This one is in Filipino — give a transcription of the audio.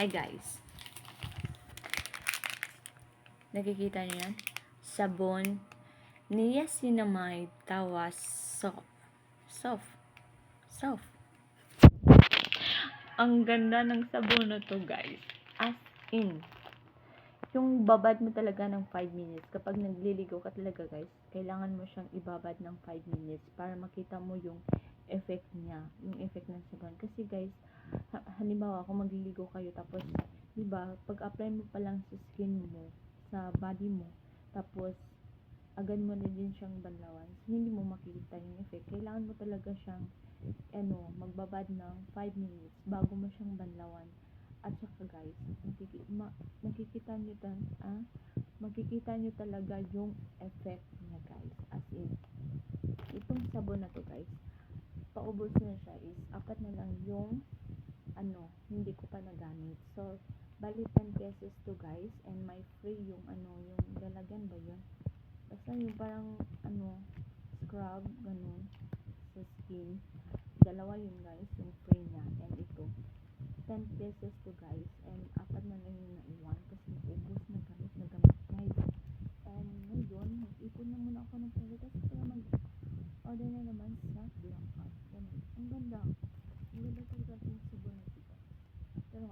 Hi guys. Nakikita niyo yan? Sabon niacinamide tawas soft. Soft. Ang ganda ng sabon na to guys. As in. Yung babad mo talaga ng 5 minutes. Kapag nagliligo ka talaga guys, kailangan mo siyang ibabad ng 5 minutes para makita mo yung effect niya. Yung effect ng sabon. Kasi guys, halimbawa kung magliligo kayo tapos, diba, pag-apply mo pa lang sa skin mo, sa body mo, tapos agad mo na din siyang banlawan. So, hindi mo makikita yung effect. Kailangan mo talaga siyang magbabad ng 5 minutes bago mo siyang banlawan. At saka guys, makikita nyo talaga yung effect niya guys. As in, itong sabon na to guys, paubos na siya is 4 na lang yung hindi ko pa nagamit. So, bali 10 pesos to guys, and may free yung yung lalagyan ba yun? Basta yung parang scrub, ganun, sa skin. Dalawa yun guys, yung free niya. And ito, 10 pesos to guys, and 4 na lang yung naiwan kasi naubos na gamit guys. And ngayon, mag-ipon na muna ako ng pera kasi para mag-order na naman sa Black Cat. Ganun. Ang ganda talaga yung sabon na ito. Pero